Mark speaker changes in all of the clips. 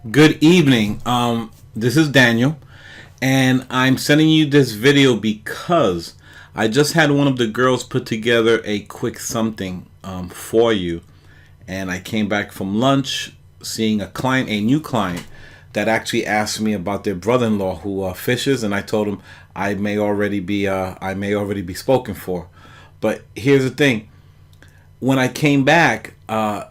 Speaker 1: Good evening. This is Daniel, and I'm sending you this video because I just had one of the girls put together a quick something for you, and I came back from lunch seeing a new client that actually asked me about their brother-in-law who fishes, and I told him I may already be spoken for. But here's the thing: when I came back,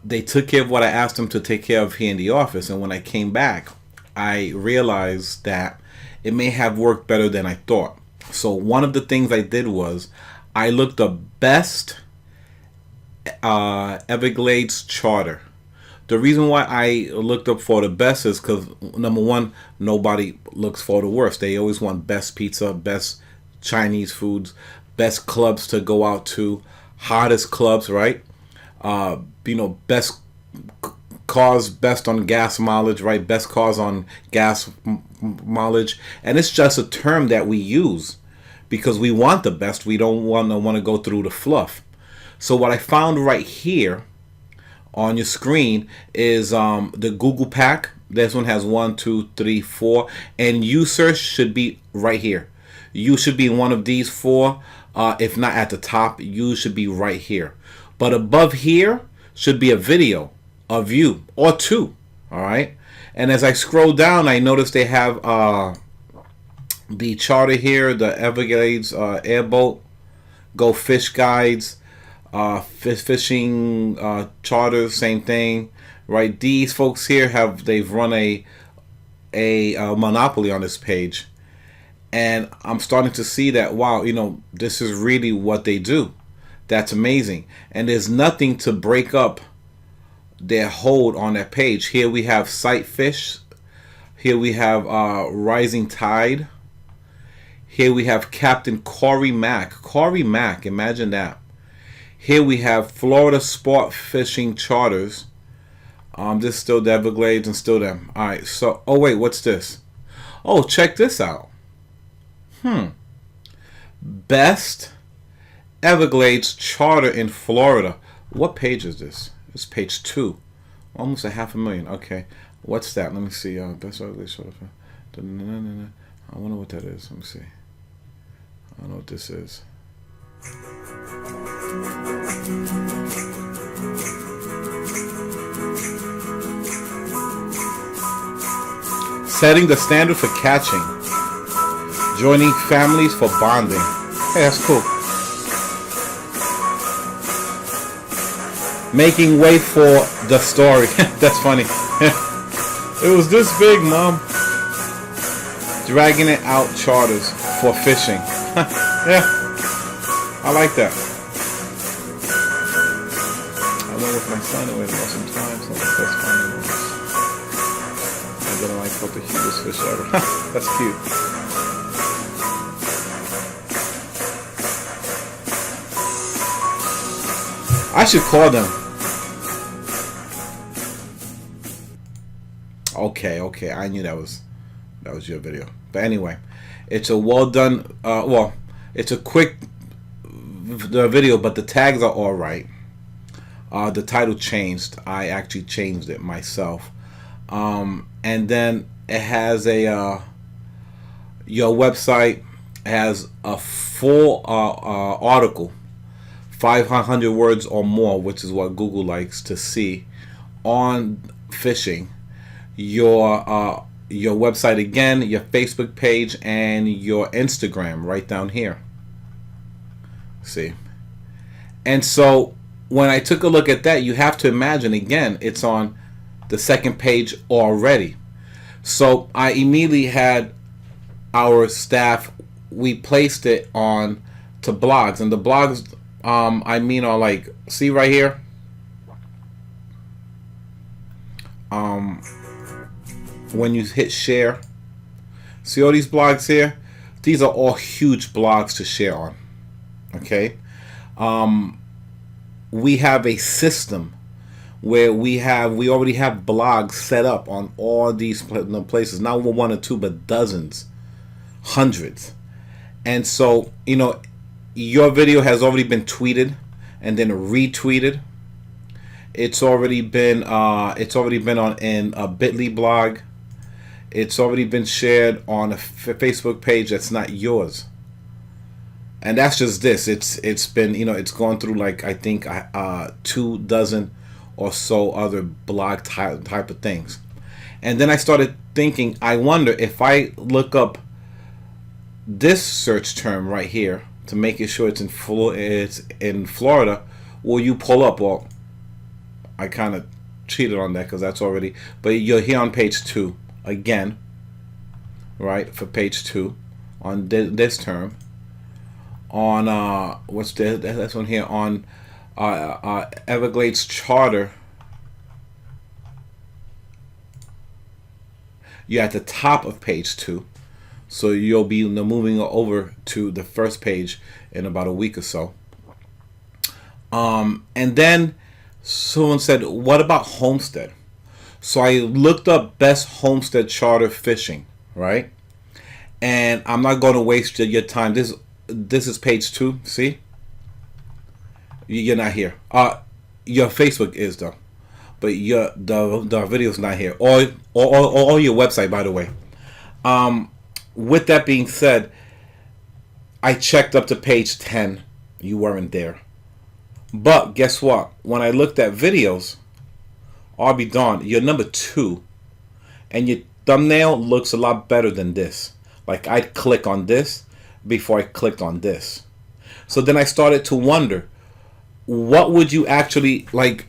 Speaker 1: they took care of what I asked them to take care of here in the office. And when I came back, I realized that it may have worked better than I thought. So one of the things I did was I looked up best Everglades charter. The reason why I looked up for the best is because, number one, nobody looks for the worst. They always want best pizza, best Chinese foods, best clubs to go out to, hottest clubs, right? Best cars, best on gas mileage, right? Best cars on gas mileage. And it's just a term that we use because we want the best. We don't want to go through the fluff. So what I found right here on your screen is the Google Pack. This one has 1, 2, 3, 4, and you search should be right here. You should be in one of these four. If not at the top, you should be right here. But above here should be a video of you or two. All right. And as I scroll down, I notice they have the charter here, the Everglades airboat, Go Fish Guides, fishing charters, same thing, right? These folks here they've run a monopoly on this page, and I'm starting to see that, wow, this is really what they do. That's amazing, and there's nothing to break up their hold on that page. Here we have Sight Fish. Here we have Rising Tide. Here we have Captain Corey Mack. Corey Mack, imagine that. Here we have Florida Sport Fishing Charters. This is still the Everglades and still them. All right, so, oh wait, what's this? Oh, check this out. Best Everglades Charter in Florida. What page is this? It's page 2. Almost 500,000. Okay, what's that? Let me see. Best Everglades Charter. I wonder what that is. Let me see. I don't know what this is. Setting the standard for catching. Joining families for bonding. Hey, that's cool. Making way for the story. That's funny. It was this big, Mom. Dragging it out charters for fishing. Yeah, I like that. I went with my son and we lost some time, so the first time I'm gonna like put the hugest fish ever. That's cute. I should call them. Okay, I knew that was your video. But anyway, it's a well done. It's a quick video, but the tags are all right. The title changed. I actually changed it myself. And then it has your website has a full article, 500 words or more, which is what Google likes to see, on fishing. Your website again, your Facebook page, and your Instagram right down here. See? And so when I took a look at that, you have to imagine, again, it's on the second page already. So I immediately had our staff, we placed it on to blogs. And the blogs, are like, see right here? When you hit share, see all these blogs here? These are all huge blogs to share on. Okay? We have a system where we already have blogs set up on all these places, not one or two, but dozens, hundreds. And so, your video has already been tweeted and then retweeted. It's already been on in a Bitly blog. It's already been shared on a Facebook page that's not yours. And that's just this. It's been, it's gone through, like, I think 2 dozen or so other blog type of things. And then I started thinking, I wonder if I look up this search term right here to make it sure it's in Florida, will you pull up? Well, I kind of cheated on that because that's already, but you're here on page 2 again, right? For page 2 on this term, on what's that's one here on Everglades Charter. You're at the top of page 2, so you'll be moving over to the first page in about a week or so. And then someone said, what about homestead? So I looked up best homestead charter fishing, right? And I'm not going to waste your time. This is page 2. See, you're not here. Your Facebook is though, but the video's not here. Or your website, by the way. With that being said, I checked up to page 10. You weren't there. But guess what? When I looked at videos, I'll be darned, you're number 2, and your thumbnail looks a lot better than this. Like, I'd click on this before I clicked on this. So then I started to wonder, what would you actually, like,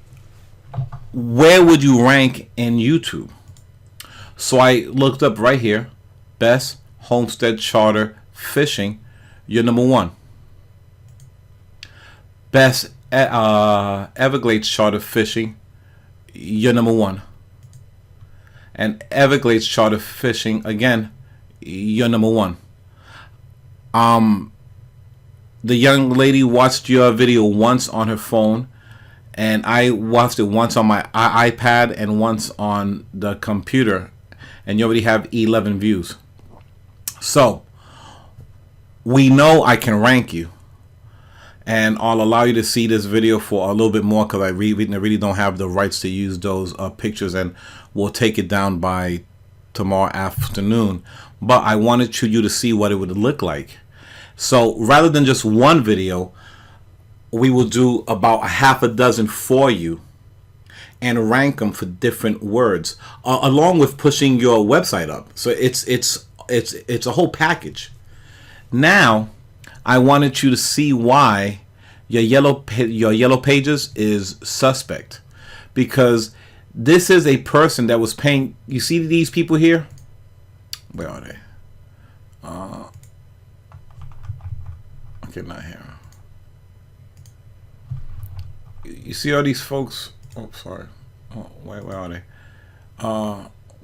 Speaker 1: where would you rank in YouTube? So I looked up right here, best homestead charter fishing, you're number 1. Best Everglades charter fishing, you're number 1. And Everglades charter fishing, again, you're number 1. The young lady watched your video once on her phone, and I watched it once on my iPad and once on the computer, and you already have 11 views. So we know I can rank you, and I'll allow you to see this video for a little bit more because I really don't have the rights to use those pictures, and we'll take it down by tomorrow afternoon. But I wanted you to see what it would look like. So rather than just one video, we will do about a half a dozen for you and rank them for different words, along with pushing your website up. So it's a whole package. Now, I wanted you to see why your yellow pages is suspect, because this is a person that was paying. You see these people here? Where are they? Okay, not here. You see all these folks? Oh, sorry. Oh, where are they?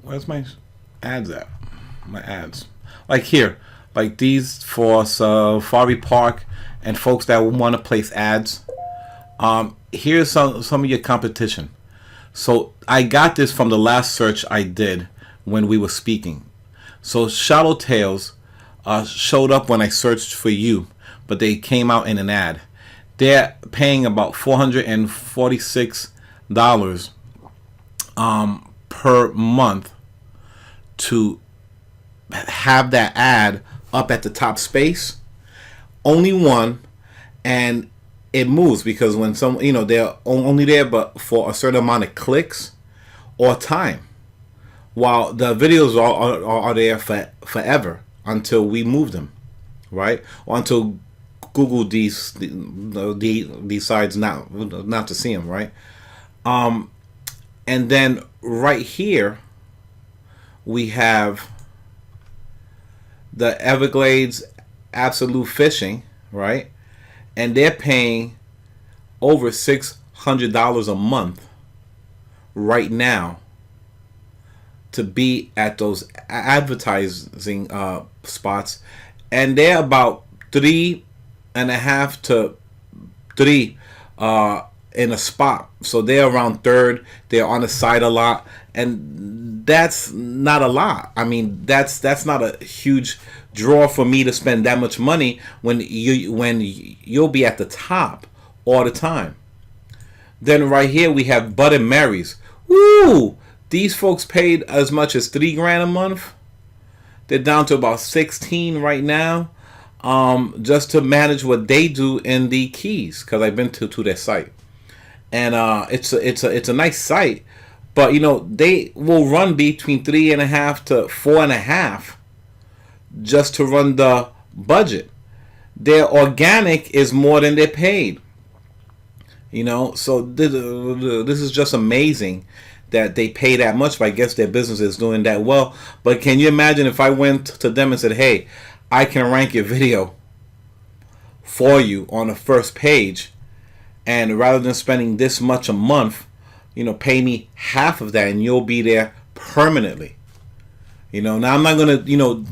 Speaker 1: Where's my ads at? My ads. Like here. Like these for Safari Park and folks that want to place ads. Here's some of your competition. So I got this from the last search I did when we were speaking. So Shallow Tales showed up when I searched for you, but they came out in an ad. They're paying about $446 per month to have that ad up at the top space. Only one, and it moves because when they're only there but for a certain amount of clicks or time, while the videos are there forever until we move them, right? Or until Google decides not to see them, right? And then right here we have the Everglades Absolute Fishing, right? And they're paying over $600 a month right now to be at those advertising spots, and they're about 3.5 to 3 in a spot. So they're around third. They're on the side a lot, and that's not a lot. I mean, that's not a huge draw for me to spend that much money when you'll be at the top all the time. Then right here we have Bud and Mary's. Woo! These folks paid as much as $3 grand a month. They're down to about 16 right now, just to manage what they do in the Keys, because I've been to their site, and it's a nice site, but they will run between 3.5 to 4.5 just to run the budget. Their organic is more than they're paid. So this is just amazing that they pay that much, but I guess their business is doing that well. But can you imagine if I went to them and said, hey, I can rank your video for you on the first page, and rather than spending this much a month, pay me half of that and you'll be there permanently. Now I'm not going to,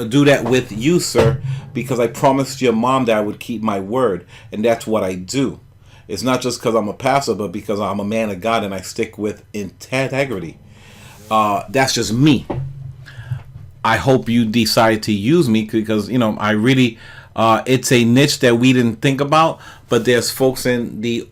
Speaker 1: do that with you, sir, because I promised your mom that I would keep my word, and that's what I do. It's not just because I'm a pastor, but because I'm a man of God and I stick with integrity. That's just me. I hope you decide to use me because, I really, it's a niche that we didn't think about, but there's folks in the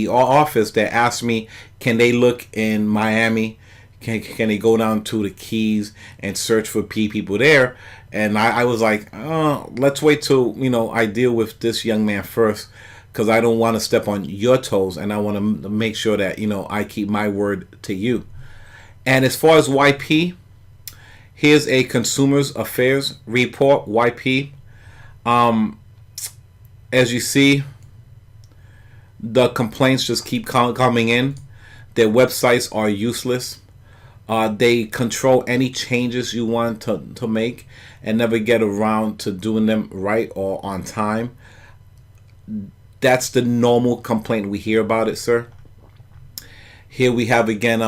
Speaker 1: office that ask me, can they look in Miami? Can they go down to the Keys and search for people there? And I was like, oh, let's wait till, I deal with this young man first, because I don't want to step on your toes, and I want to make sure that, I keep my word to you. And as far as YP, here's a Consumers Affairs report, YP. As you see, the complaints just keep coming in. Their websites are useless. They control any changes you want to make and never get around to doing them right or on time. That's the normal complaint we hear about it, sir. Here we have again,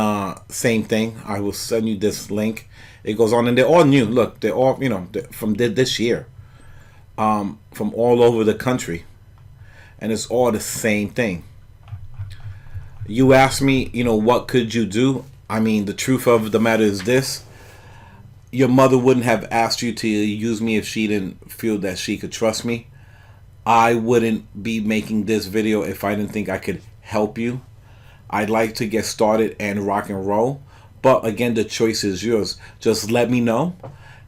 Speaker 1: same thing. I will send you this link. It goes on, and they're all new. Look, they're all, from this year, from all over the country, and it's all the same thing. You ask me, what could you do? I mean, the truth of the matter is this: your mother wouldn't have asked you to use me if she didn't feel that she could trust me. I wouldn't be making this video if I didn't think I could help you. I'd like to get started and rock and roll, but again, the choice is yours. Just let me know,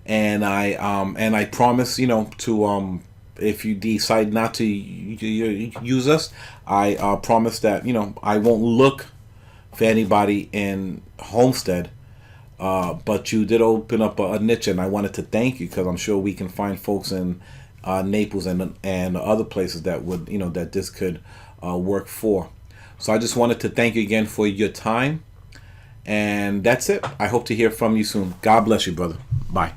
Speaker 1: and I promise, to if you decide not to use us, I promise that I won't look for anybody in Homestead. But you did open up a niche, and I wanted to thank you, because I'm sure we can find folks in Naples and other places that would that this could work for. So I just wanted to thank you again for your time, and that's it. I hope to hear from you soon. God bless you, brother. Bye.